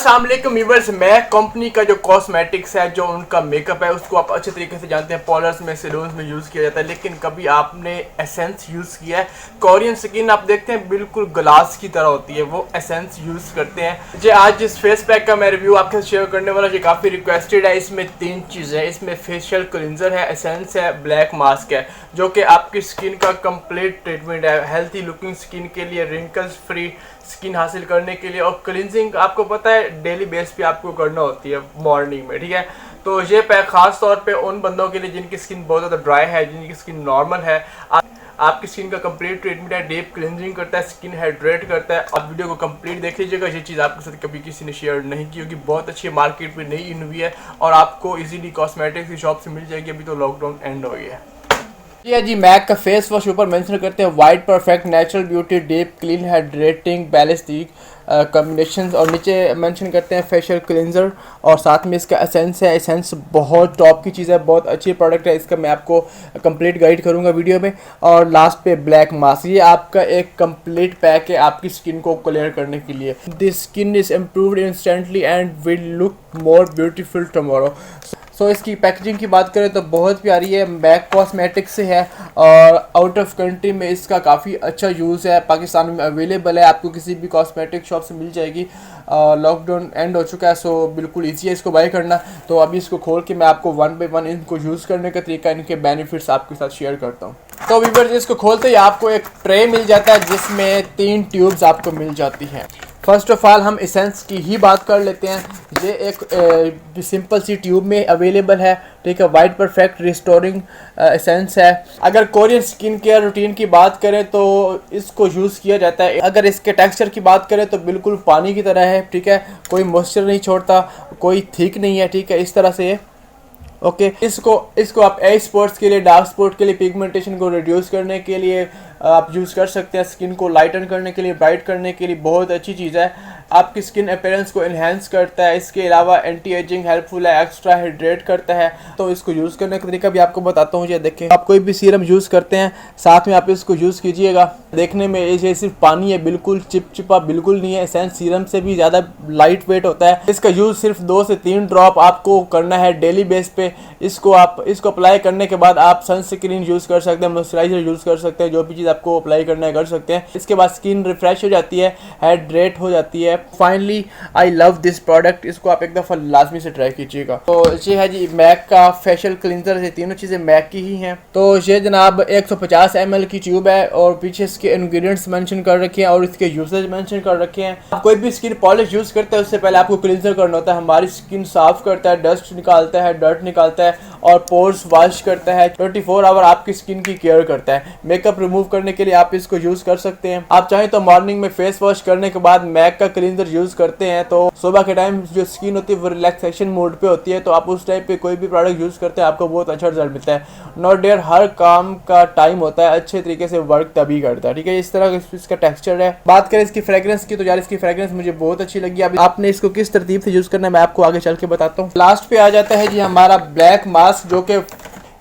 अस्सलाम वालेकुम viewers, Mac company का जो कॉस्मेटिक्स है, जो उनका मेकअप है, उसको आप अच्छे तरीके से जानते हैं। पार्लर्स में, सैलून्स में यूज़ किया जाता है, लेकिन कभी आपने एसेंस यूज़ किया है? कोरियन स्किन आप देखते हैं बिल्कुल ग्लास की तरह होती है, वो एसेंस यूज़ करते हैं। जी आज जिस फेस पैक का मैं रिव्यू आपके साथ शेयर करने वाला, ये काफ़ी रिक्वेस्टेड है। इसमें 3 चीज़ें हैं। इसमें फेशियल क्लिनजर है, एसेंस है, ब्लैक मास्क है, जो कि आपकी स्किन का कंप्लीट ट्रीटमेंट है। हेल्थी लुकिंग स्किन के लिए, रिंकल्स फ्री स्किन हासिल करने के लिए, और क्लिनजिंग आपको पता है डेली बेस पे आपको करना होती है मॉर्निंग में, ठीक है। तो ये पैक खास तौर पे उन बंदों के लिए जिनकी स्किन बहुत ज़्यादा ड्राई है, जिनकी स्किन नॉर्मल है। आपकी स्किन का कंप्लीट ट्रीटमेंट है, डीप क्लिनजिंग करता है, स्किन हाइड्रेट करता है। आप वीडियो को कंप्लीट देख लीजिएगा। ये चीज़ आपके साथ कभी किसी ने शेयर नहीं की होगी, बहुत अच्छी मार्केट में नई इन हुई है और आपको इजीली कॉस्मेटिक्स की शॉप से मिल जाएगी। अभी तो लॉकडाउन एंड हो गया है। ये जी मैक का फेस वॉश ऊपर मेंशन करते हैं, white perfect natural beauty deep clean hydrating balanced combination, और नीचे मेंशन करते हैं फेशियल क्लिनजर, और साथ में इसका एसेंस है। एसेंस बहुत टॉप की चीज़ है, बहुत अच्छी प्रोडक्ट है। इसका मैं आपको कंप्लीट गाइड करूंगा वीडियो में। और लास्ट पे ब्लैक मास्क, ये आपका एक कंप्लीट पैक है आपकी स्किन को क्लियर करने के लिए। This skin is improved instantly and will look more beautiful tomorrow. So इसकी पैकेजिंग की बात करें तो बहुत प्यारी है, मैक कॉस्मेटिक्स से है और आउट ऑफ कंट्री में इसका काफ़ी अच्छा यूज़ है। पाकिस्तान में अवेलेबल है, आपको किसी भी कॉस्मेटिक शॉप से मिल जाएगी। लॉकडाउन एंड हो चुका है, सो बिल्कुल ईजी है इसको बाय करना। तो अभी इसको खोल के मैं आपको 1 बाय 1 इनको यूज़ करने का तरीका, इनके बेनिफिट्स आपके साथ शेयर करता हूँ। तो व्यूअर्स, इसको खोलते ही आपको एक ट्रे मिल जाता है जिसमें 3 ट्यूब्स आपको मिल जाती हैं। फर्स्ट ऑफ ऑल हम एसेंस की ही बात कर लेते हैं। ये एक सिंपल सी ट्यूब में अवेलेबल है, ठीक है। वाइट परफेक्ट रिस्टोरिंग एसेंस है। अगर कोरियन स्किन केयर रूटीन की बात करें तो इसको यूज़ किया जाता है। अगर इसके टेक्सचर की बात करें तो बिल्कुल पानी की तरह है, ठीक है। कोई मॉइस्चर नहीं छोड़ता, कोई थिक नहीं है, ठीक है। इस तरह से ओके इसको आप एज स्पॉट्स के लिए, डार्क स्पॉट के लिए, पिगमेंटेशन को रिड्यूस करने के लिए आप यूज़ कर सकते हैं। स्किन को लाइटन करने के लिए, ब्राइट करने के लिए बहुत अच्छी चीज़ है। आपकी स्किन अपीयरेंस को इन्हेंस करता है। इसके अलावा एंटी एजिंग हेल्पफुल है, एक्स्ट्रा हाइड्रेट करता है। तो इसको यूज़ करने का तरीका भी आपको बताता हूँ। ये देखें, आप कोई भी सीरम यूज़ करते हैं, साथ में आप इसको यूज़ कीजिएगा। देखने में ये सिर्फ पानी है, बिल्कुल चिपचिपा बिल्कुल नहीं है। एसेंस सीरम से भी ज़्यादा लाइट वेट होता है। इसका यूज़ सिर्फ 2 से 3 ड्रॉप आपको करना है डेली बेस पे। इसको अप्लाई करने के बाद आप सनस्क्रीन यूज़ कर सकते हैं, मॉइस्चराइजर यूज़ कर सकते हैं, जो भी चीज़ आपको अप्लाई करना है कर सकते हैं। इसके बाद स्किन रिफ्रेश हो जाती है, हाइड्रेट हो जाती है। Finally I love this product, इसको आप एक दफ़ा लाजमी से ट्राई कीजिएगा। तो ये है जी मैक का फेशियल क्लिनजर, ये तीनों चीज़ें मैक की ही हैं। तो ये जनाब 150 ml की ट्यूब है और पीछे इसके इंग्रेडिएंट्स मेंशन कर रखे हैं और इसके यूसेज मेंशन कर रखे हैं। आप कोई भी स्किन पॉलिश यूज़ करते हैं उससे पहले आपको क्लिनजर करना होता है। हमारी स्किन साफ करता है, डस्ट निकालता है, डर्ट निकालता है और पोर्स वॉश करता है। 24 आवर आपकी स्किन की केयर करता है। मेकअप रिमूव करने के लिए आप इसको यूज़ कर सकते हैं। आप चाहें तो मॉर्निंग में फेस वॉश करने के बाद मैक का क्लींजर यूज़ करते हैं तो सुबह के टाइम जो स्किन होती है वो रिलैक्सेशन मोड पे होती है, तो आप उस टाइप पे कोई भी प्रोडक्ट यूज़ करते हैं आपको बहुत अच्छा रिजल्ट मिलता है। नॉट डेयर, हर काम का टाइम होता है, अच्छे तरीके से वर्क तभी करता है, ठीक है। इस तरह इसका टेक्सचर है। बात करें इसकी फ्रेग्रेंस की तो यार इसकी फ्रेग्रेंस मुझे बहुत अच्छी लगी। अब आपने इसको किस तरतीब से यूज़ करना है मैं आपको आगे चल के बताता हूँ। लास्ट पे आ जाता है जी हमारा ब्लैक मास्क, जो कि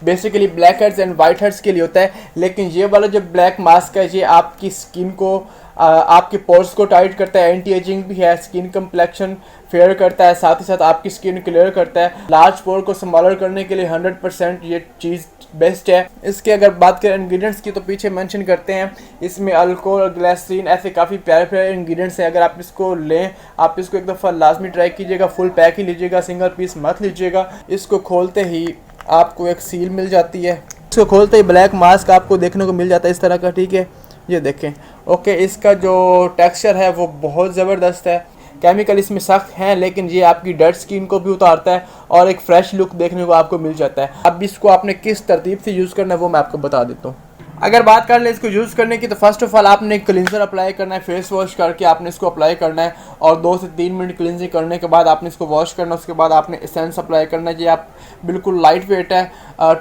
basically black heads and white heads के लिए होता है। लेकिन ये वाला जो ब्लैक मास्क है ये आपकी स्किन को आपके पोर्स को टाइट करता है, एंटी एजिंग भी है, स्किन कम्प्लेक्शन फेयर करता है, साथ ही साथ आपकी स्किन क्लियर करता है। लार्ज पोर को स्मॉलर करने के लिए 100% ये चीज़ बेस्ट है। इसके अगर बात करें इंग्रेडिएंट्स की तो पीछे मेंशन करते हैं इसमें अल्कोहल, ग्लिसरीन, ऐसे काफ़ी प्यारे प्यारे इंग्रेडिएंट्स हैं। अगर आप इसको लें, आप इसको एक दफ़ा लाजमी ट्राई कीजिएगा। फुल पैक ही लीजिएगा, सिंगल पीस मत लीजिएगा। इसको खोलते ही आपको एक सील मिल जाती है। इसको खोलते ही ब्लैक मास्क आपको देखने को मिल जाता है इस तरह का, ठीक है। ये देखें, ओके। इसका जो टेक्सचर है वो बहुत ज़बरदस्त है। केमिकल इसमें सख्त हैं लेकिन ये आपकी डेड स्किन को भी उतारता है और एक फ्रेश लुक देखने को आपको मिल जाता है। अब इसको आपने किस तरतीब से यूज़ करना है वो मैं आपको बता देता हूँ। अगर बात कर ले इसको यूज़ करने की तो फर्स्ट ऑफ ऑल आपने क्लिनजर अप्लाई करना है, फेस वॉश करके आपने इसको अप्लाई करना है और 2 से 3 मिनट क्लिनजिंग करने के बाद आपने इसको वॉश करना है। उसके बाद आपने एसेंस अप्लाई करना है। ये आप बिल्कुल लाइट वेट है,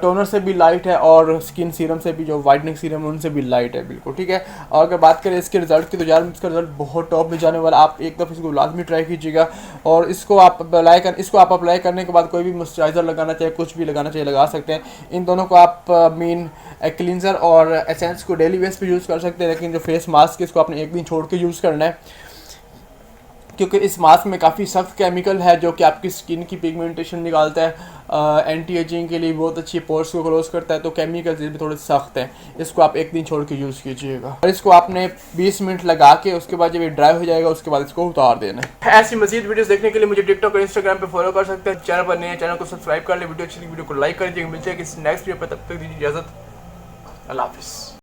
टोनर से भी लाइट है और स्किन सीरम से भी, जो वाइटनिंग सीरम है उनसे भी लाइट है बिल्कुल, ठीक है। और अगर बात करें इसके रिजल्ट की तो यार इसका रिजल्ट बहुत टॉप में जाने वाला। आप एक दफ़ा इसको लाजमी ट्राई कीजिएगा और इसको आप अप्लाई करने के बाद कोई भी मॉइस्चराइजर लगाना चाहिए, कुछ भी लगाना चाहिए, लगा सकते हैं। इन दोनों को आप क्लिनजर और एसेंस को डेली बेस पे यूज़ कर सकते हैं, लेकिन जो फेस मास्क है इसको आपने एक दिन छोड़ के यूज़ करना है। क्योंकि इस मास्क में काफ़ी सख्त केमिकल है जो कि आपकी स्किन की पिगमेंटेशन निकालता है, एंटी एजिंग के लिए बहुत अच्छी पोर्स को क्लोज करता है। तो केमिकल भी थोड़े सख्त हैं, इसको आप एक दिन छोड़ के यूज़ कीजिएगा। और इसको आपने 20 मिनट लगा के उसके बाद जब ये ड्राई हो जाएगा उसके बाद इसको उतार देना है। ऐसी मजीद वीडियोस देखने के लिए मुझे टिकटॉक और इंस्टाग्राम पे फॉलो कर सकते हैं। चैनल पर नए चैनल को सब्सक्राइब कर ले, वीडियो अच्छी वीडियो को लाइक कर दीजिएगा। मिलते हैं किसी नेक्स्ट वीडियो पर, तब तक दीजिए इजाज़त। अल्लाह हाफिज़।